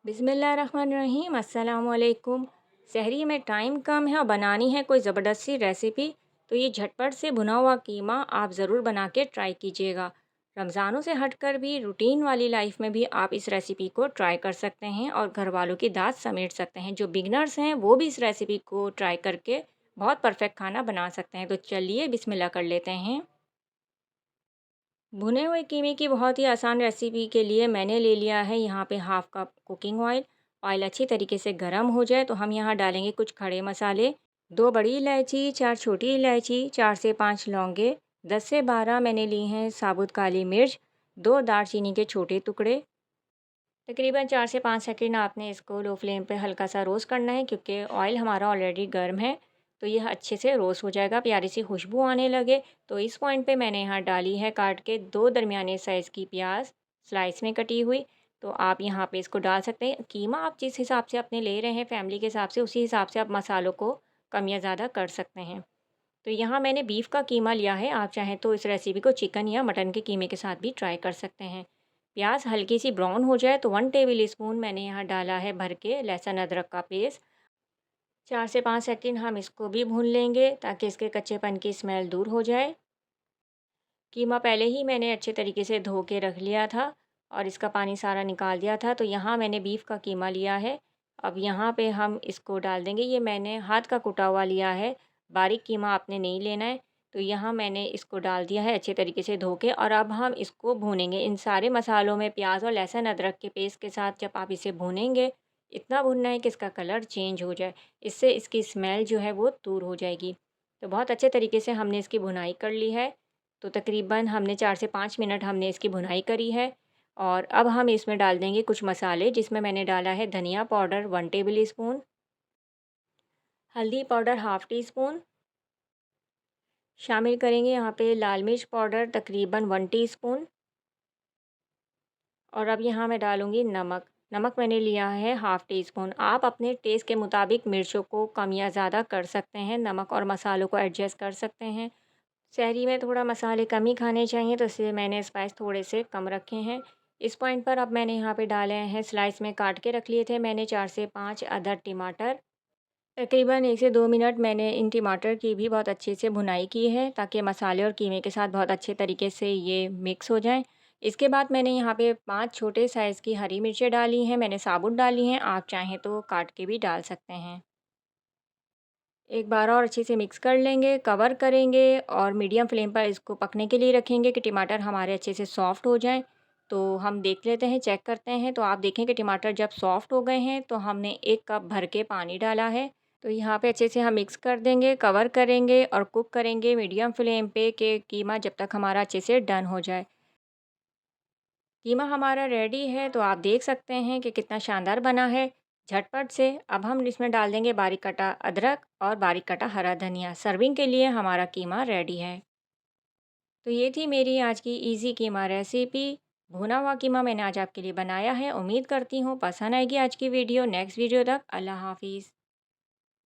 बिस्मिल्लाहिर्रहमानिर्रहीम अस्सलाम वालेकुम। सहरी में टाइम कम है और बनानी है कोई ज़बरदस्ती रेसिपी, तो ये झटपट से भुना हुआ कीमा आप ज़रूर बना के ट्राई कीजिएगा। रमज़ानों से हटकर भी रूटीन वाली लाइफ में भी आप इस रेसिपी को ट्राई कर सकते हैं और घर वालों की दाद समेट सकते हैं। जो बिगनर्स हैं वो भी इस रेसिपी को ट्राई करके बहुत परफेक्ट खाना बना सकते हैं। तो चलिए बिस्मिल्लाह कर लेते हैं। भुने हुए कीमे की बहुत ही आसान रेसिपी के लिए मैंने ले लिया है यहाँ पे half cup cooking oil. Oil अच्छी तरीके से गर्म हो जाए तो हम यहाँ डालेंगे कुछ खड़े मसाले, 2 बड़ी इलायची, 4 छोटी इलायची, 4 से 5 लौंगे, 10 से 12 मैंने ली हैं साबुत काली मिर्च, 2 दालचीनी के छोटे टुकड़े। तकरीबन 4 से 5 सेकंड आपने इसको लो फ्लेम पे हल्का सा रोस्ट करना है क्योंकि ऑयल हमारा ऑलरेडी गर्म है। तो यह अच्छे से रोस्ट हो जाएगा, प्यारी सी खुशबू आने लगे तो इस पॉइंट पे मैंने यहाँ डाली है काट के 2 दरमियाने साइज़ की प्याज स्लाइस में कटी हुई। तो आप यहाँ पे इसको डाल सकते हैं। कीमा आप जिस हिसाब से अपने ले रहे हैं फैमिली के हिसाब से, उसी हिसाब से आप मसालों को कम या ज़्यादा कर सकते हैं। तो यहाँ मैंने बीफ का कीमा लिया है, आप चाहें तो इस रेसिपी को चिकन या मटन के कीमे के साथ भी ट्राई कर सकते हैं। प्याज हल्की सी ब्राउन हो जाए तो 1 टेबल स्पून मैंने यहाँ डाला है भर के लहसुन अदरक का पेस्ट। 4 से 5 सेकंड हम इसको भी भून लेंगे ताकि इसके कच्चेपन की स्मेल दूर हो जाए। कीमा पहले ही मैंने अच्छे तरीके से धो के रख लिया था और इसका पानी सारा निकाल दिया था। तो यहाँ मैंने बीफ का कीमा लिया है। अब यहाँ पे हम इसको डाल देंगे। ये मैंने हाथ का कुटा हुआ लिया है, बारीक कीमा आपने नहीं लेना है। तो यहाँ मैंने इसको डाल दिया है अच्छे तरीके से धो के और अब हम इसको भूनेंगे इन सारे मसालों में, प्याज और लहसुन अदरक के पेस्ट के साथ। जब आप इसे भूनेंगे, इतना भुनना है कि इसका कलर चेंज हो जाए, इससे इसकी स्मेल जो है वो दूर हो जाएगी। तो बहुत अच्छे तरीके से हमने इसकी भुनाई कर ली है। तो तकरीबन हमने 4 से 5 मिनट हमने इसकी भुनाई करी है। और अब हम इसमें डाल देंगे कुछ मसाले, जिसमें मैंने डाला है धनिया पाउडर 1 टेबल स्पून, हल्दी पाउडर हाफ़ टी स्पून, शामिल करेंगे यहाँ पे लाल मिर्च पाउडर तकरीबन 1 टीस्पून। और अब यहाँ मैं डालूँगी नमक। नमक मैंने लिया है हाफ़ टी स्पून। आप अपने टेस्ट के मुताबिक मिर्चों को कम या ज़्यादा कर सकते हैं, नमक और मसालों को एडजस्ट कर सकते हैं। सहरी में थोड़ा मसाले कम ही खाने चाहिए, तो इसलिए मैंने स्पाइस थोड़े से कम रखे हैं। इस पॉइंट पर अब मैंने यहाँ पे डाले हैं स्लाइस में काट के रख लिए थे मैंने 4 से 5 अदर टमाटर। तकरीबन 1 से 2 मिनट मैंने इन टमाटर की भी बहुत अच्छे से भुनाई की है ताकि मसाले और कीमे के साथ बहुत अच्छे तरीके से ये मिक्स हो जाएँ। इसके बाद मैंने यहाँ पे 5 छोटे साइज़ की हरी मिर्चें डाली हैं, मैंने साबुत डाली हैं, आप चाहें तो काट के भी डाल सकते हैं। एक बार और अच्छे से मिक्स कर लेंगे, कवर करेंगे और मीडियम फ्लेम पर इसको पकने के लिए रखेंगे कि टमाटर हमारे अच्छे से सॉफ़्ट हो जाएँ। तो हम देख लेते हैं, चेक करते हैं, तो आप देखें कि टमाटर जब सॉफ़्ट हो गए हैं तो हमने 1 कप भर के पानी डाला है। तो यहाँ पे अच्छे से हम मिक्स कर देंगे, कवर करेंगे और कुक करेंगे मीडियम फ्लेम पे कि कीमा जब तक हमारा अच्छे से डन हो जाए। कीमा हमारा रेडी है, तो आप देख सकते हैं कि कितना शानदार बना है झटपट से। अब हम इसमें डाल देंगे बारीक कटा अदरक और बारीक कटा हरा धनिया। सर्विंग के लिए हमारा कीमा रेडी है। तो ये थी मेरी आज की इजी कीमा रेसिपी। भुना हुआ कीमा मैंने आज आपके लिए बनाया है। उम्मीद करती हूँ पसंद आएगी आज की वीडियो। नेक्स्ट वीडियो तक अल्लाह हाफिज़।